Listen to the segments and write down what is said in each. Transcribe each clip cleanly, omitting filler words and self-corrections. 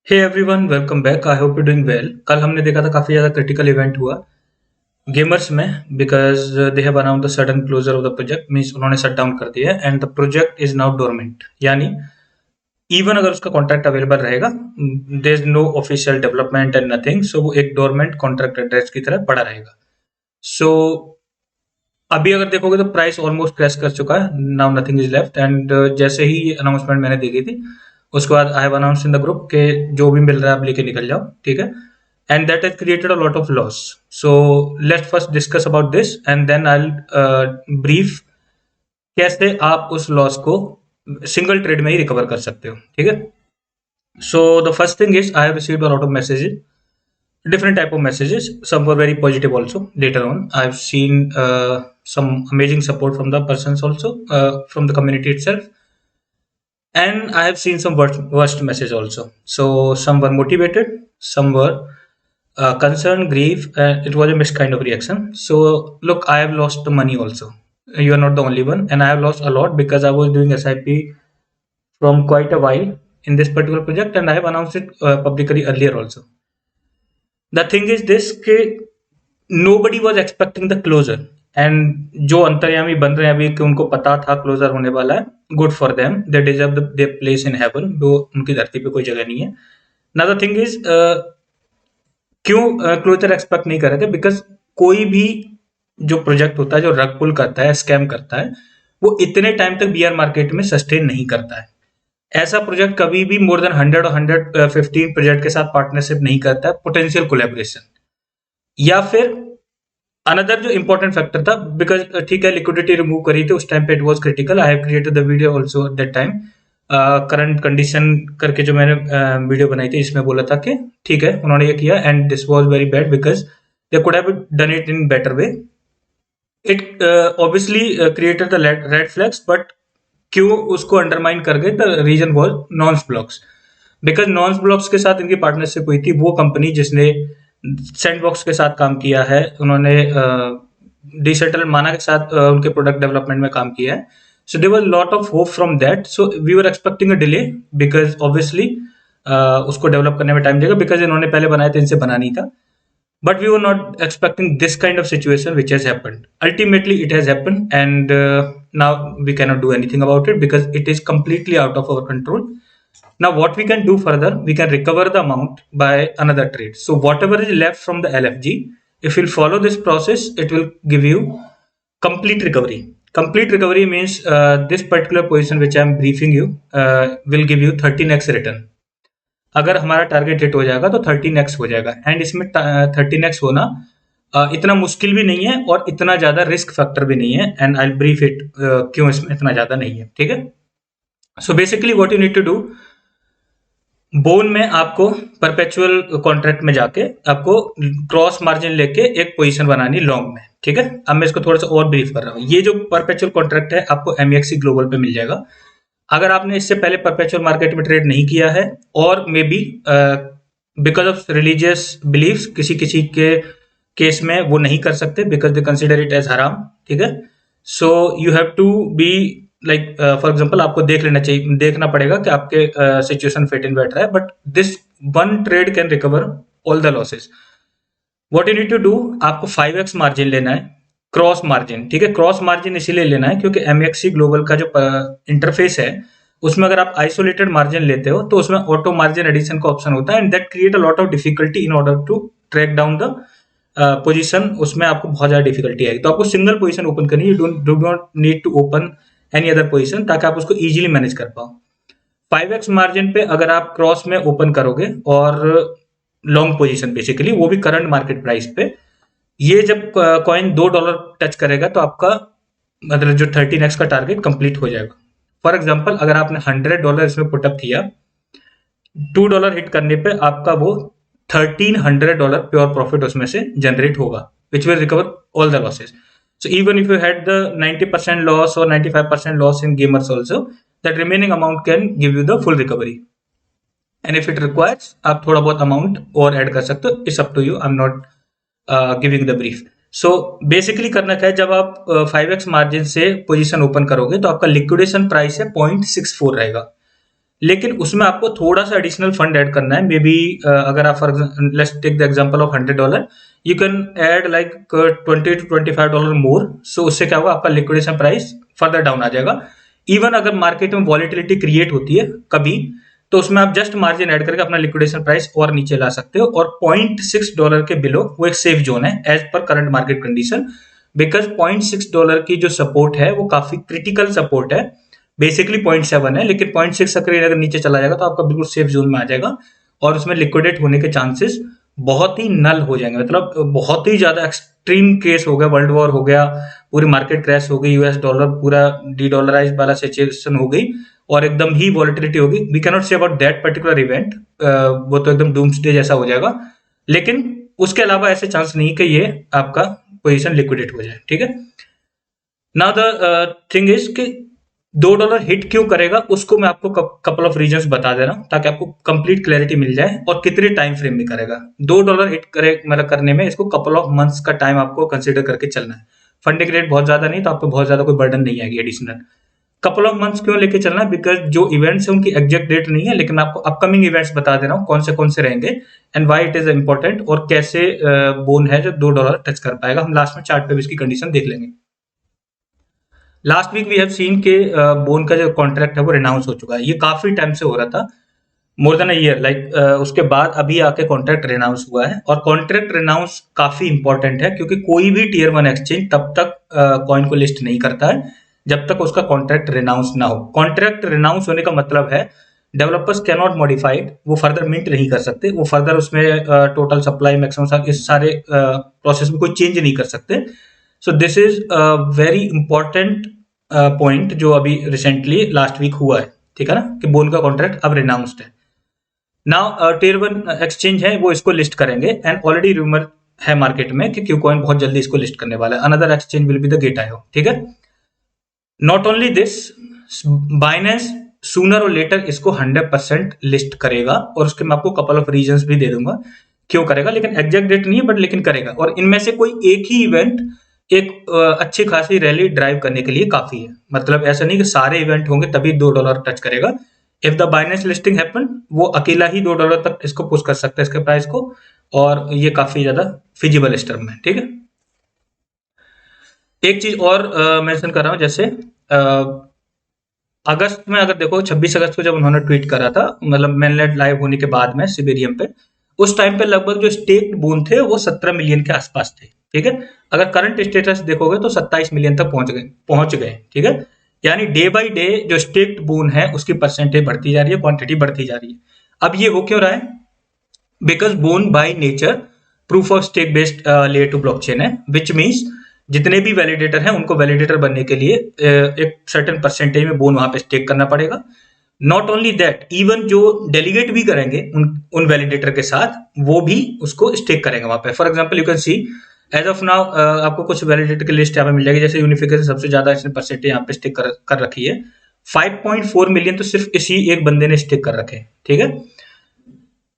Hey everyone, welcome back. I hope you doing well. कल हमने देखा था काफ़ी ज़्यादा क्रिटिकल इवेंट हुआ गेमर्स में because they have announced the sudden closure of the project. Means उन्होंने शट डाउन कर दिया and the project is now dormant. यानी इवन अगर उसका कॉन्ट्रैक्ट अवेलेबल रहेगा, there is no official development and nothing, so वो एक डोरमेंट कॉन्ट्रैक्ट एड्रेस की तरह पड़ा रहेगा। सो अभी अगर देखोगे तो प्राइस ऑलमोस्ट क्रैश कर चुका है। Now nothing is left and जैसे ही अनाउंसमेंट मैंने देखी थी उसके बाद I have announced in the group के जो भी मिल रहा है आप लेके निकल जाओ, ठीक है। And that has created a lot of loss. So let's first discuss about this and then I brief कैसे आप उस लॉस को सिंगल ट्रेड में ही रिकवर कर सकते हो, ठीक है। So the first thing is I have received a lot of messages, different type of messages. Some were very positive also. Later on I've seen some amazing support from the persons also, from the community itself, and I have seen some worst message also. So some were motivated, some were concerned, grief, and it was a mixed kind of reaction. So look, I have lost the money also. You are not the only one, and I have lost a lot because I was doing SIP from quite a while in this particular project, and I have announced it publicly earlier also. The thing is this कि nobody was expecting the closure, and जो अंतर्यामी बन रहे हैं अभी कि उनको पता था क्लोजर होने वाला है, good for them, they deserve their place in heaven, जो उनकी धरती पे कोई जगह नहीं है। नाउ द थिंग इज क्यों क्लोजर एक्सपेक्ट नहीं कर रहे थे, बिकॉज कोई भी जो प्रोजेक्ट होता है जो रग पुल करता है, स्कैम करता है, वो इतने टाइम तक बीआर मार्केट में सस्टेन नहीं करता है। ऐसा प्रोजेक्ट कभी भी मोर देन 100 और 115 प्रोजेक्ट के साथ पार्टनरशिप नहीं करता है, पोटेंशियल कोलैबोरेशन। या फिर अनदर जो इंपॉर्टेंट फैक्टर था, बिकॉज ठीक है लिक्विडिटी रिमूव करी थी उस टाइम पे, it was critical. I have created the video also at that time, current condition करके जो मैंने वीडियो बनाई थी, इसमें बोला था कि ठीक है उन्होंने ये किया and this was very bad because they could have done it in better way. It obviously created the red flags, but क्यों उसको अंडरमाइन कर गए? The reason was nonce blocks, because nonce blocks के साथ इनकी पार्टनरशिप हुई थी। वो कंपनी जिसने सैंडबॉक्स के साथ काम किया है, उन्होंने डिसेटल माना के साथ उनके प्रोडक्ट डेवलपमेंट में काम किया है। So there was lot of hope from that. So we were expecting a delay because obviously उसको डेवलप करने में टाइम लगेगा, बिकॉज इन्होंने पहले बनाया था, इनसे बना नहीं था। But we were not expecting this kind of situation which has happened. Ultimately, it has happened, and now we cannot do anything about it because it is completely out of our control. Now, what we can do further, we can recover the amount by another trade. So, whatever is left from the LFG, if you'll follow this process, it will give you complete recovery. Complete recovery means this particular position which I am briefing you will give you 13x return. अगर हमारा target hit हो जाएगा तो 13x हो जाएगा, and इसमें 13x होना इतना मुश्किल भी नहीं है और इतना ज्यादा रिस्क फैक्टर भी नहीं है, एंड आई ब्रीफ इट क्यों इसमें इतना ज्यादा नहीं है, ठीक है। So basically what you need to do, Bone में आपको परपेचुअल कॉन्ट्रैक्ट में जाके आपको क्रॉस मार्जिन लेके एक पोजीशन बनानी लॉन्ग में, ठीक है। अब मैं इसको थोड़ा सा और ब्रीफ कर रहा हूँ। ये जो परपेचुअल कॉन्ट्रैक्ट है आपको MEXC ग्लोबल पे मिल जाएगा। अगर आपने इससे पहले परपेचुअल मार्केट में ट्रेड नहीं किया है, और may be because of religious beliefs किसी किसी के केस में वो नहीं कर सकते because they consider it as हराम, ठीक है। So you have to be like, for example आपको देख लेना चाहिए, देखना पड़ेगा कि आपके सिचुएशन फिट इन बैठ रहा है, but this one trade can recover all the losses. What you need to do, आपको 5x मार्जिन लेना है, क्रॉस मार्जिन, ठीक है। क्रॉस मार्जिन इसीलिए लेना है क्योंकि MEXC ग्लोबल का जो इंटरफेस है उसमें अगर आप आइसोलेटेड मार्जिन लेते हो तो उसमें ऑटो मार्जिन एडिशन का ऑप्शन होता है, and that create a lot of difficulty in order to track down the position. उसमें आपको बहुत ज्यादा डिफिकल्टी आएगी, तो आपको सिंगल पोजीशन ओपन करनी है। You do not need to open any other position ताकि आप उसको इजीली मैनेज कर पाओ। 5x मार्जिन पे अगर आप क्रॉस में ओपन करोगे और लॉन्ग पोजीशन बेसिकली, वो भी करंट मार्केट प्राइस पे, ये जब कॉइन $2 टच करेगा तो आपका मतलब जो 13x का टारगेट कंप्लीट हो जाएगा। फॉर एग्जांपल अगर आपने $100 इसमें पुटअप किया, $2 हिट करने पे आपका वो $1300 प्योर प्रॉफिट उसमें से जनरेट होगा, which will recover all the losses. So even if you had the 90% loss और 95% loss in gamers also, that remaining amount can give you the full recovery, and if it requires आप थोड़ा बहुत amount और add कर सकते हो। It's up to you, I am not giving the brief. So basically करना क्या है, जब आप 5x मार्जिन से पोजीशन ओपन करोगे तो आपका लिक्विडेशन प्राइस है 0.64 रहेगा। लेकिन उसमें आपको थोड़ा सा एडिशनल फंड ऐड करना है। मे बी अगर आप for let's take the example of $100, you can add like $20 to $25 more. So उससे क्या होगा, आपका लिक्विडेशन प्राइस फर्दर डाउन आ जाएगा। इवन अगर मार्केट में वॉलेटिलिटी क्रिएट होती है कभी, तो उसमें आप जस्ट मार्जिन ऐड करके अपना लिक्विडेशन प्राइस और नीचे ला सकते हो। और $0.6 के बिलो वो एक सेफ जोन है as per current market condition, because $0.6 की जो सपोर्ट है वो काफी क्रिटिकल सपोर्ट है। बेसिकली 0.7 है, लेकिन 0.6 अगर नीचे चला जाएगा तो आपका बिल्कुल सेफ जोन में आ जाएगा और उसमें लिक्विडेट होने के चांसेस बहुत ही नल हो जाएंगे। मतलब बहुत ही ज्यादा एक्सट्रीम केस हो गया, वर्ल्ड वॉर हो गया, पूरी मार्केट क्रैश हो गई, यूएस डॉलर पूरा डी डॉलराइज वाला सिचुएशन हो गई और एकदम ही वॉलेटिलिटी होगी। We can not say about that particular event, वो तो एकदम डूम्सडे जैसा हो जाएगा, लेकिन उसके अलावा ऐसे चांस नहीं कि ये आपका पोजीशन लिक्विडेट हो जाए। ठीक है, नाउ द थिंग इज कि $2 हिट क्यों करेगा, उसको मैं आपको कपल ऑफ रीजंस बता दे रहा हूं ताकि आपको कंप्लीट क्लैरिटी मिल जाए और कितने टाइम फ्रेम में करेगा। $2 हिट करे मतलब करने में इसको कपल ऑफ मंथ्स का टाइम आपको कंसीडर करके चलना है। फंडिंग रेट बहुत ज्यादा नहीं, तो आपको बहुत ज्यादा कोई बर्डन नहीं आएगी एडिशनल। कपल ऑफ मंथ्स क्यों लेके चलना है, बिकॉज जो इवेंट्स है उनकी एग्जैक्ट डेट नहीं है, लेकिन आपको अपकमिंग इवेंट्स बता दे रहा हूँ कौन से रहेंगे and why it is important, और कैसे बोन है जो $2 टच कर पाएगा। हम लास्ट में चार्ट पे भी इसकी कंडीशन देख लेंगे। Last week we have seen के बोन का जो कॉन्ट्रैक्ट है वो रिनाउंस हो चुका है। ये काफी टाइम से हो रहा था, more than a year, like उसके बाद अभी आके कॉन्ट्रैक्ट रिनाउंस हुआ है। और कॉन्ट्रैक्ट रिनाउंस काफी इंपॉर्टेंट है क्योंकि कोई भी टीयर 1 एक्सचेंज तब तक कॉइन को लिस्ट नहीं करता है जब तक उसका कॉन्ट्रैक्ट रिनाउंस ना हो। कॉन्ट्रैक्ट रिनाउंस होने का मतलब है developers can not modify it, वो फर्दर मिंट नहीं कर सकते, वो फर्दर उसमें टोटल सप्लाई मैक्सिमम इस सारे प्रोसेस में कोई चेंज नहीं कर सकते। So this is very important point जो अभी रिसेंटली लास्ट वीक हुआ है। ठीक है ना, कि बोन का कॉन्ट्रैक्ट अब रिनाउंस्ड है। नाउ टीयर 1 एक्सचेंज है वो इसको लिस्ट करेंगे एंड ऑलरेडी रूमर है मार्केट में कि क्यूकॉइन बहुत जल्दी इसको लिस्ट करने वाला है। Another exchange will be the गेट.io। ठीक है, not only this, Binance sooner और लेटर इसको 100% लिस्ट करेगा और उसके मैं आपको कपल ऑफ रीजंस भी दे दूंगा क्यों करेगा, लेकिन एग्जैक्ट डेट नहीं है बट लेकिन करेगा। और इनमें से कोई एक ही इवेंट एक अच्छी खासी रैली ड्राइव करने के लिए काफी है। मतलब ऐसा नहीं कि सारे इवेंट होंगे तभी $2 टच करेगा। If the Binance listing happen, वो अकेला ही $2 तक इसको पुश कर सकता है इसके प्राइस को, और ये काफी ज्यादा फिजिबल इस टर्म में। ठीक है, एक चीज और मेंशन कर रहा हूं, जैसे अगस्त में अगर देखो 26 अगस्त को जब उन्होंने ट्वीट करा था, मतलब मेनलेट लाइव होने के बाद में सिबेरियम पे, उस टाइम पे लगभग जो स्टेक्ड बोन थे वो 17 मिलियन के आसपास थे। ठीक है, अगर करंट स्टेटस देखोगे तो 27 मिलियन तक पहुंच गए। ठीक है, यानी डे बाय डे जो स्टेक्ड बोन है उसकी परसेंटेज बढ़ती जा रही है, क्वांटिटी बढ़ती जा रही है। अब ये हो क्यों रहा है, because Bone by nature proof of stake based layer two blockchain है, विच मीन्स जितने भी वैलिडेटर हैं उनको वैलिडेटर बनने के लिए एक सर्टेन परसेंटेज में बोन वहां पे स्टेक करना पड़ेगा। नॉट ओनली दैट, इवन जो डेलीगेट भी करेंगे उन वैलिडेटर के साथ, वो भी उसको स्टेक करेंगे वहां पे। For example you can see as of now आपको कुछ वैलिडेटर की लिस्ट यहाँ पे मिल जाएगी। जैसे यूनिफिकेशन सबसे ज्यादा इसने परसेंटेज यहाँ पे स्टेक कर रखी है, 5.4 मिलियन तो सिर्फ इसी एक बंदे ने स्टेक कर रखे। ठीक है,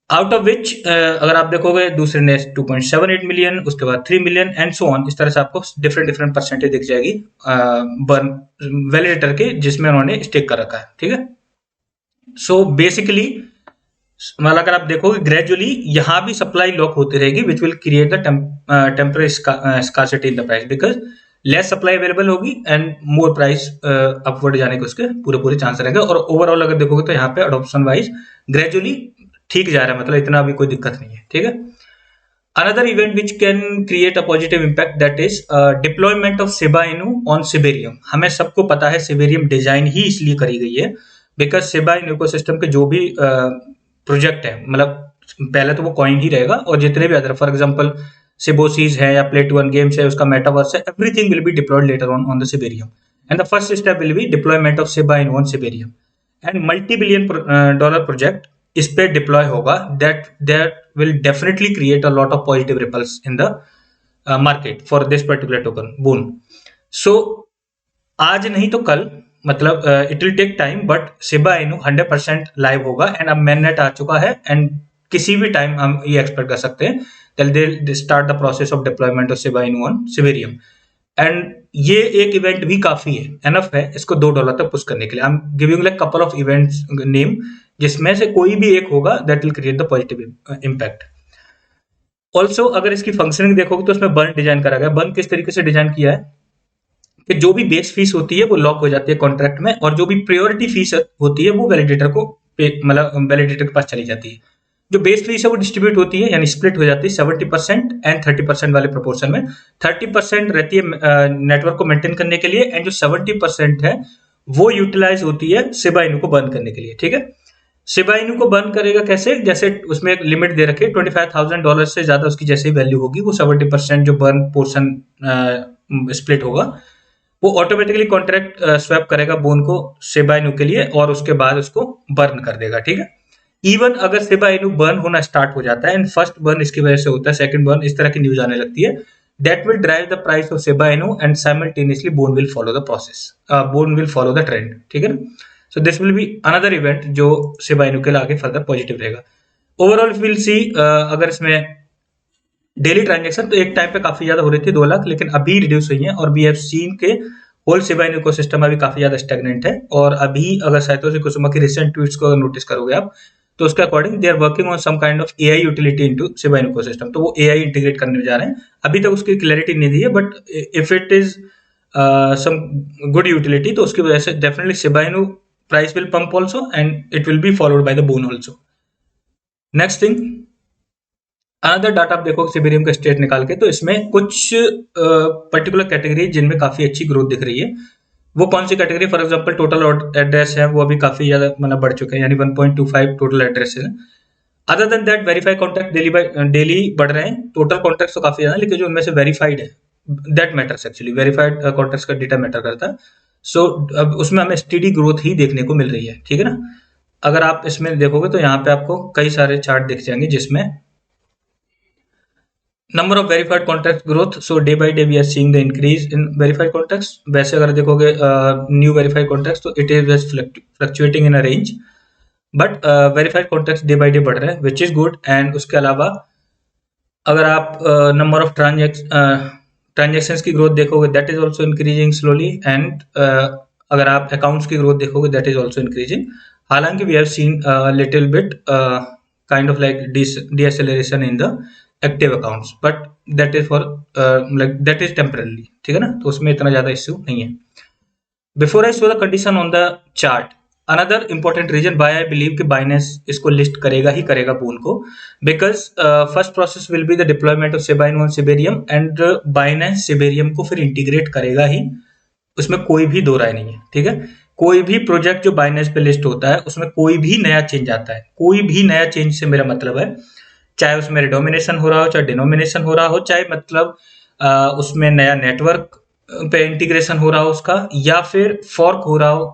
आउट ऑफ विच अगर आप देखोगे दूसरे ने 2.78 मिलियन, उसके बाद 3 मिलियन एंड सो ऑन, इस तरह से आपको डिफरेंट परसेंटेज दिख जाएगी वैलिडेटर के जिसमें उन्होंने स्टेक कर रखा है। ठीक है, सो बेसिकली मतलब अगर आप देखोगे ग्रेजुअली यहाँ भी सप्लाई लॉक होती रहेगी, which will create the temporary scarcity in the price, because less supply available होगी एंड मोर प्राइस अपवर्ड जाने के उसके पूरे चांस रहेंगे। और ओवरऑल अगर देखोगे तो यहाँ पे अडोप्शन वाइज ग्रेजुअली ठीक जा रहा है, मतलब इतना अभी कोई दिक्कत नहीं है। ठीक है, another event which can create a positive impact, that is deployment of Shiba Inu on Shibarium. हमें सबको पता है सिबेरियम डिजाइन ही इसलिए करी गई है बिकॉज शिबा इन इकोसिस्टम के जो भी प्रोजेक्ट है, मतलब पहले तो वो कॉइन ही रहेगा और जितने भी अदर फॉर एग्जांपल सिबोसीज है या प्ले टू अर्न गेम्स है, उसका मेटावर्स है, everything will be deployed later on the Shibarium and the first step will be deployment of Shiba Inu on Shibarium and $multi-billion project इस पे deploy होगा। That will definitely create a lot of positive ripples in the market for this particular token Bone. So आज नहीं तो कल, मतलब it will take time, but Shiba Inu 100% live होगा and अब मेननेट आ चुका है एंड किसी भी टाइम हम ये एक्सपेक्ट कर सकते हैं that they start the process of deployment of Shiba Inu on Shibarium. And ये एक इवेंट भी काफी है, एनफ है इसको $2 तक पुश करने के लिए। I am giving like couple of events name, जिसमें से कोई भी एक होगा that will create the positive impact. Also अगर इसकी फंक्शनिंग देखोगे तो उसमें बर्न डिजाइन करा गया। बर्न किस तरीके से डिजाइन किया है कि जो भी बेस फीस होती है वो लॉक हो जाती है कॉन्ट्रैक्ट में, और जो भी प्रायोरिटी फीस होती है वो वैलिडेटर को मतलब वैलिडेटर के पास चली जाती है। जो बेस फीस है वो डिस्ट्रीब्यूट होती है, यानी स्प्लिट हो जाती है 70% एंड 30% वाले प्रोपोर्शन में। 30% रहती है नेटवर्क को मेंटेन करने के लिए, एंड जो 70% है वो यूटिलाइज होती है शिबा इनू को बर्न करने के लिए। ठीक है, शिबा इनू को बर्न करेगा कैसे? जैसे उसमें एक लिमिट दे रखी है, $25,000 से ज्यादा उसकी जैसे ही वैल्यू होगी वो 70% जो बर्न पोर्शन स्प्लिट होगा वो ऑटोमेटिकली कॉन्ट्रैक्ट स्वैप करेगा बोन को शिबा इनू के लिए, और उसके बाद उसको बर्न कर देगा। ठीक है, इवन अगर शिबा इनू बर्न होना स्टार्ट हो जाता है, एंड फर्स्ट बर्न इसकी वजह से होता है, सेकंड बर्न, इस तरह की न्यूज आने लगती है, that will drive the price of Shiba इनू and simultaneously bone will follow the process, bone will follow the trend. ठीक है ना, so this will be another event जो शिबा इनू के लिए आगे फर्दर पॉजिटिव रहेगा। ओवरऑल विल सी अगर इसमें डेली ट्रांजेक्शन तो एक टाइम पे काफी ज्यादा हो रही थी 2 लाख, लेकिन अभी रिड्यूस हुई है, और वी हैव सीन के होल शिबा इनू इकोसिस्टम अभी काफी ज्यादा स्टैग्नेंट है। और अभी अगर साइतोशी कुसुमा की रिसेंट ट्वीट्स को नोटिस करोगे आप, तो उसके according they are working on some kind of AI utility into Shiba Inu ecosystem, तो वो एआई इंटीग्रेट करने जा रहे हैं। अभी तक उसकी क्लैरिटी नहीं दी है, but if it is some good utility तो उसकी वजह से definitely Shiba Inu price will pump also, and it will be followed by the Bone also. Next thing, another data आप देखो सिबेरियम का स्टेट निकाल के, तो इसमें कुछ पर्टिकुलर कैटेगरी जिनमें काफी अच्छी ग्रोथ दिख रही है। वो कौन सी category? For example total address है वो अभी काफी ज्यादा मतलब बढ़ चुके हैं, यानी 1.25 टोटल एड्रेस है। Other than that verified contact daily बढ़ रहे हैं। टोटल कॉन्टैक्ट तो काफी ज्यादा, लेकिन जो उनमें से वेरीफाइड है that matters, actually verified contact का डेटा मैटर करता है। सो अब उसमें हमें स्टेडी ग्रोथ ही देखने को मिल रही है। ठीक है ना, अगर आप इसमें देखोगे तो यहाँ पे आपको कई सारे चार्ट दिख जाएंगे जिसमें number of verified contact growth, so day by day we are seeing the increase in verified contacts. वैसे अगर देखोगे न्यू वेरीफाइड कॉन्टैक्ट्स तो it is fluctuating in a range, but verified contacts day by day बढ़ रहे हैं which is good. And उसके अलावा अगर आप नंबर ऑफ ट्रांजेक्शंस की ग्रोथ देखोगे that is also increasing slowly, and अगर आप अकाउंट्स की ग्रोथ देखोगे दैट इज ऑल्सो इंक्रीजिंग। हालांकि we have seen little bit kind of like deceleration in the active accounts, but that is for like that is temporary. ठीक है ना, तो उसमें इतना ज्यादा इश्यू नहीं है। Before I show the condition on the chart, another important reason why I believe कि बाइनेंस इसको लिस्ट करेगा ही करेगा पूल को, because first process will be the deployment of Shiba Inu on Shibarium, and Binance Shibarium को फिर integrate करेगा ही, उसमें कोई भी दो राय नहीं है। ठीक है, कोई भी प्रोजेक्ट जो बाइनेंस पे लिस्ट होता है उसमें कोई भी नया चेंज आता है, कोई भी नया चेंज से मेरा मतलब है चाहे उसमें रिडोमिनेशन हो रहा हो, चाहे डिनोमिनेशन हो रहा हो, चाहे मतलब उसमें नया नेटवर्क पे इंटीग्रेशन हो रहा हो उसका, या फिर फॉर्क हो रहा हो,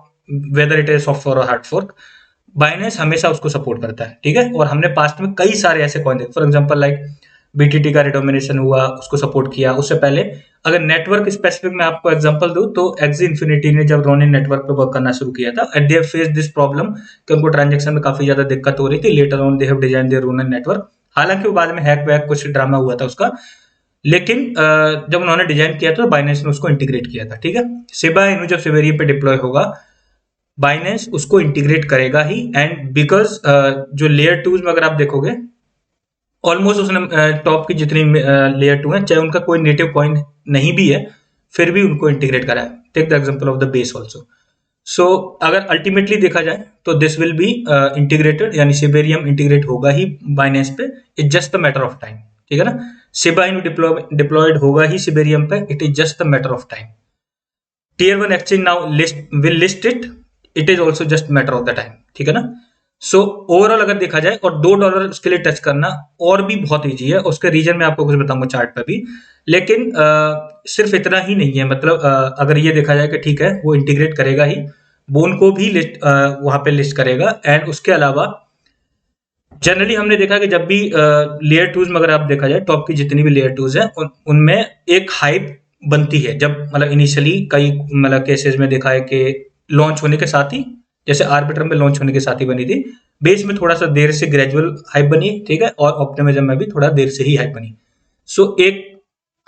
whether it is soft for hard fork, Binance हमेशा उसको सपोर्ट करता है। ठीक है, और हमने पास्ट में कई सारे ऐसे कॉइन देखे, फॉर एग्जांपल लाइक बीटीटी का रिडोमिनेशन हुआ, उसको सपोर्ट किया। उससे पहले अगर नेटवर्क स्पेसिफिक में आपको एग्जांपल दूं तो एक्सी इन्फिनिटी ने जब रोनिन नेटवर्क पे वर्क करना शुरू किया था, and they face this problem कि उनको ट्रांजेक्शन में काफी ज्यादा दिक्कत हो रही थी। Later on they have design there Ronin network, हालांकि वो बाद में हैक वैक कुछ ड्रामा हुआ था उसका, लेकिन जब उन्होंने डिजाइन किया था तो बाइनेंस ने उसको इंटीग्रेट किया था। ठीक है, शिबा इनू जब सिबेरियम पे डिप्लॉय होगा बाइनेंस उसको इंटीग्रेट करेगा ही, एंड बिकॉज जो लेयर 2 में अगर आप देखोगे ऑलमोस्ट उसने टॉप की जितनी लेयर 2 है, चाहे उनका कोई नेटिव कॉइन नहीं भी है, फिर भी उनको इंटीग्रेट करा है। Take the example of the Base also. So अगर अल्टीमेटली देखा जाए तो दिस विल बी इंटीग्रेटेड, यानी सिबेरियम इंटीग्रेट होगा ही बाइनेंस पे, it just a matter of time. ठीक है ना, शिबा इनू डिप्लॉयड होगा ही सिबेरियम पे, it is just a matter of time. Tier 1 exchange now will list it is also just matter of the time. ठीक है ना, सो ओवरऑल अगर देखा जाए, और $2 उसके लिए टच करना और भी बहुत ईजी है, उसके रीजन में आपको कुछ बताऊंगा चार्ट पर भी, लेकिन सिर्फ इतना ही नहीं है। मतलब अगर ये देखा जाए कि ठीक है वो इंटीग्रेट करेगा ही, बोन को भी लिस्ट वहां पे लिस्ट करेगा, एंड उसके अलावा जनरली हमने देखा कि जब भी लेयर 2 में अगर आप देखा जाए टॉप की जितनी भी लेयर 2 है उनमें एक हाइप बनती है, जब मतलब इनिशियली कई मतलब केसेस में देखा है कि लॉन्च होने के साथ ही, जैसे आर्बिटर में लॉन्च होने के साथ ही बनी थी, बेस में थोड़ा सा देर से ग्रेजुअल हाइप बनी। ठीक है, और ऑप्टिमिज्म में भी थोड़ा देर से ही हाइप बनी। सो एक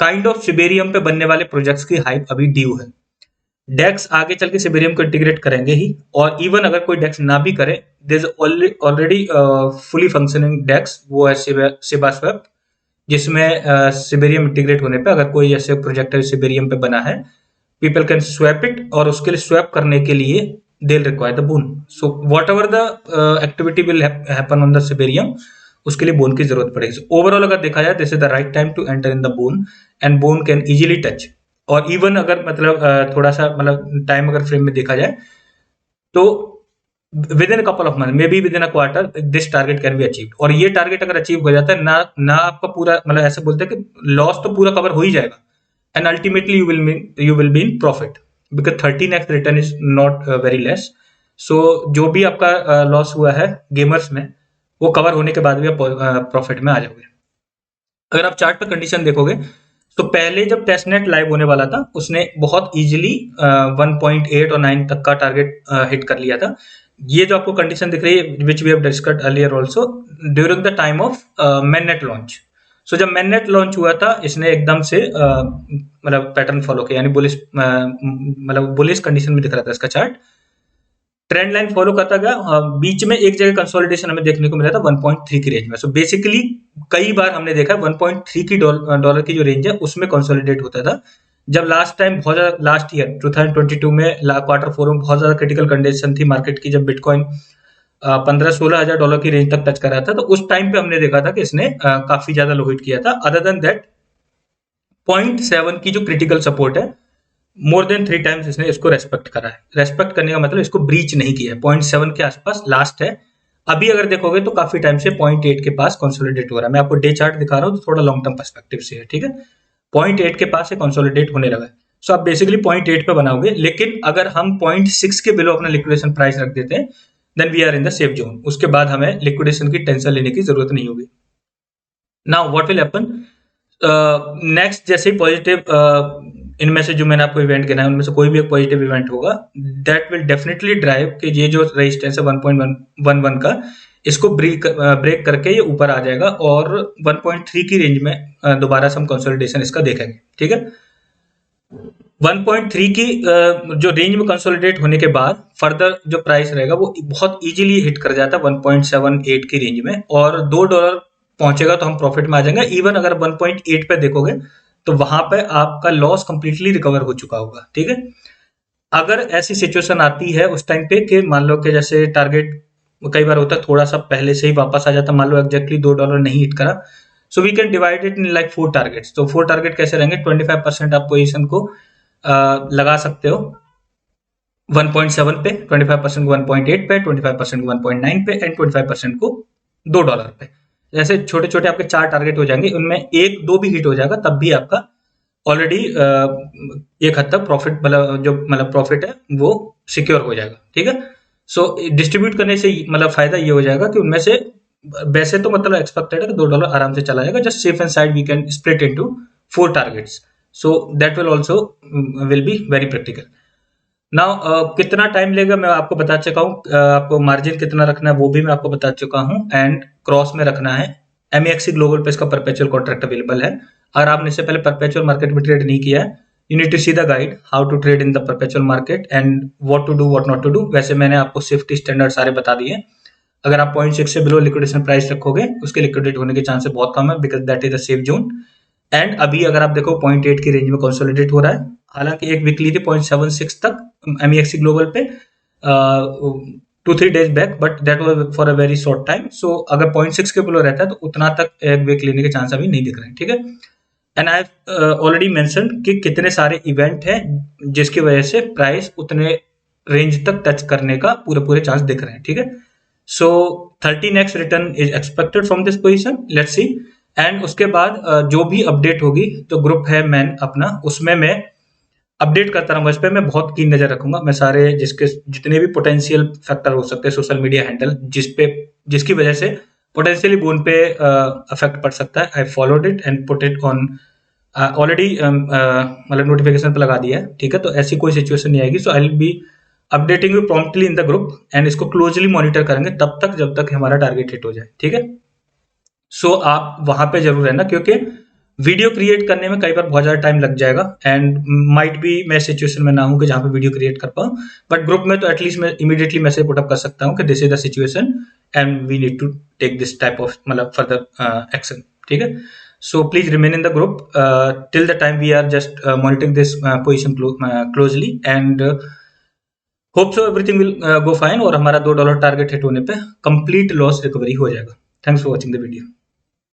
काइंड ऑफ सिबेरियम पे बनने वाले प्रोजेक्ट्स की हाइप अभी ड्यू है। डेक्स आगे चल के सिबेरियम को इंटीग्रेट करेंगे ही, और इवन अगर कोई डेक्स ना भी करे, there is already fully functioning DEX, वो है सिबास्वेप, जिसमें सिबेरियम इंटीग्रेट होने पे अगर कोई ऐसे प्रोजेक्ट है सिबेरियम पे बना है, पीपल कैन स्वैप इट, और उसके लिए स्वैप करने के लिए they require the Bone. So whatever the activity will happen on the Shibarium, उसके लिए बोन की जरूरत पड़ेगी। So, ओवरऑल अगर देखा जाए, this is the right time to enter in the Bone, and Bone can easily touch. और even अगर मतलब थोड़ा सा मतलब टाइम अगर फ्रेम में देखा जाए, तो with in couple of month, may be with in a quarter, this target can be achieve. और ये टारगेट अगर अचीव हो जाता है ना, आपका पूरा मतलब ऐसे बोलते हैं कि लॉस तो पूरा कवर हो ही जाएगा, and ultimately you will be in profit, because 13x return is not very less. So जो भी आपका लॉस हुआ है गेमर्स में, वो कवर होने के बाद भी आप प्रॉफिट में आ जाओगे। अगर आप चार्ट पर कंडीशन देखोगे, तो पहले जब टेस्टनेट लाइव होने वाला था, उसने बहुत इजीली 1.8 और 9 तक का टारगेट हिट कर लिया था। ये जो आपको कंडीशन दिख रही है, which we have discussed earlier also during the time of mainnet launch. So जब मैननेट लॉन्च हुआ था, इसने एकदम से मतलब पैटर्न फॉलो किया, यानी बुलिश मतलब बुलिश कंडीशन में दिख रहा था इसका चार्ट, ट्रेंड लाइन फॉलो करता गया। बीच में एक जगह कंसोलिडेशन हमें देखने को मिला था 1.3 की रेंज में। सो बेसिकली कई बार हमने देखा 1.3 की डॉलर की जो रेंज है, उसमें कंसोलिडेट होता था। जब लास्ट टाइम बहुत ज्यादा, लास्ट ईयर 2022 में क्वार्टर 4 में बहुत ज्यादा क्रिटिकल कंडीशन थी मार्केट की, जब बिटकॉइन 15-16 हजार डॉलर की रेंज तक टच कर रहा था, तो उस टाइम पे हमने देखा था कि इसने काफी ज्यादा लो हिट किया था। अदर देन दैट 0.7 की जो क्रिटिकल सपोर्ट है, मोर देन 3 टाइम्स इसने इसको रेस्पेक्ट करा है। रेस्पेक्ट करने का मतलब इसको ब्रीच नहीं किया है। 0.7 के आसपास लास्ट है। अभी अगर देखोगे तो काफी टाइम से 0.8 के पास कंसोलिडेट हो रहा है। मैं आपको डे चार्ट दिखा रहा हूँ, तो थोड़ा लॉन्ग टर्म पर्सपेक्टिव से है, ठीक है। 0.8 के पास से कंसोलिडेट होने लगा है। सो आप बेसिकली 0.8 पे बनाओगे, लेकिन अगर हम 0.6 के बिलो अपना लिक्विडेशन प्राइस रख देते हैं, then we are in the safe zone. उसके बाद हमें लिक्विडेशन की टेंशन लेने की जरूरत नहीं होगी। Now what will happen next, जैसे ही पॉजिटिव इनमें से जो मैंने आपको इवेंट गिना है, उनमें से कोई भी एक पॉजिटिव इवेंट होगा, दैट विल डेफिनेटली ड्राइव कि ये जो रेजिस्टेंस है 1.11 का, इसको ब्रेक करके ये ऊपर आ जाएगा, और 1.3 की रेंज में दोबारा से हम कंसोलिडेशन इसका देखेंगे, ठीक है। 1.3 की जो रेंज में कंसोलिडेट होने के बाद फर्दर जो प्राइस रहेगा, वो बहुत इजीली हिट कर जाता है 1.78 की रेंज में, और $2 पहुंचेगा तो हम प्रॉफिट में आ जाएंगे। इवन अगर 1.8 पे देखोगे, तो वहां पे आपका लॉस कंप्लीटली रिकवर हो चुका होगा, ठीक है। अगर ऐसी सिचुएशन आती है उस टाइम पे कि मान लो कि जैसे टारगेट कई बार होता है थोड़ा सा पहले से ही वापस आ जाता, मान लो एग्जैक्टली $2 नहीं हिट करा, so we can divide it in like 4 targets. तो 4 टारगेट कैसे रहेंगे? 25% आप पोजीशन को लगा सकते हो 1.7 पे, 25% को 1.8 पे, 25% को 1.9 पे, एंड 25% को $2 पे। जैसे छोटे छोटे आपके 4 टारगेट हो जाएंगे, उनमें 1-2 भी हिट हो जाएगा, तब भी आपका ऑलरेडी एक हद तक प्रॉफिट मतलब प्रॉफिट है वो सिक्योर हो जाएगा, ठीक है। सो डिस्ट्रीब्यूट करने से मतलब फायदा ये हो जाएगा कि उनमें से वैसे तो मतलब एक्सपेक्टेड है कि $2 आराम से चला जाएगा, just safe and side we can split into 4 targets, so that will also will be very practical. Now कितना टाइम लेगा मैं आपको बता चुका हूँ, आपको मार्जिन कितना रखना है वो भी मैं आपको बता चुका हूँ, एंड क्रॉस में रखना है। MEXC ग्लोबल पे इसका परपेचुअल कॉन्ट्रैक्ट अवेलेबल है। अगर आपने इससे पहले परपेचुअल मार्केट में ट्रेड नहीं किया है, you need to see the guide how to trade in the perpetual market and what to do what not to do. वैसे मैंने आपको सेफ्टी स्टैंडर्ड सारे बता दिए। अगर आप 0.6 से बिलो लिक्विडेशन प्राइस रखोगे, उसके लिक्विडेट होने के चांसेस बहुत कम है, because that is the safe zone. And अभी अगर आप देखो 0.8 की रेंज में कंसोलिडेट हो रहा है, हालांकि एक वीकली थी 0.76 तक MEXC ग्लोबल पे 2-3 days back, but that was for a very short time. So अगर 0.6 के बिलो रहता है तो उतना तक एक वीक लेने के चांस अभी नहीं दिख रहे हैं, ठीक है। एंड आई ऑलरेडी मेंशन कि कितने सारे इवेंट हैं जिसकी वजह से प्राइस उतने रेंज तक टच करने का पूरे चांस दिख रहे हैं, ठीक है। सो 13x return is expected from this position, let's see. And उसके बाद जो भी अपडेट होगी, तो ग्रुप है मैन अपना, उसमें मैं अपडेट करता रहूंगा। इस पर मैं बहुत कीन नजर रखूंगा। मैं सारे जितने भी पोटेंशियल फैक्टर हो सकते हैं, सोशल मीडिया हैंडल जिसकी वजह से पोटेंशियली बोन पे अफेक्ट पड़ सकता है, I followed it and put it on already, मतलब नोटिफिकेशन पे लगा दिया है, ठीक है। तो ऐसी कोई सिचुएशन नहीं आएगी। So I will be updating you promptly in the group, and इसको क्लोजली मॉनिटर करेंगे तब तक जब तक हमारा टारगेट हिट हो जाए, ठीक है। सो आप वहां पे जरूर रहना, क्योंकि वीडियो क्रिएट करने में कई बार बहुत ज़्यादा टाइम लग जाएगा एंड माइट भी मैं सिचुएशन में ना हूँ कि जहाँ पे वीडियो क्रिएट कर पाऊँ, बट ग्रुप में तो एटलीस्ट मैं इमीडिएटली मैसेज पुटअप कर सकता हूँ कि this is the situation and we need to take this type of मतलब फर्दर एक्शन। ठीक है, so please remain in the group till the time we are just monitoring this position closely and hope so everything will go fine और हमारा $2 target hit होने पे complete loss recovery हो जाएगा। Thanks for watching the video.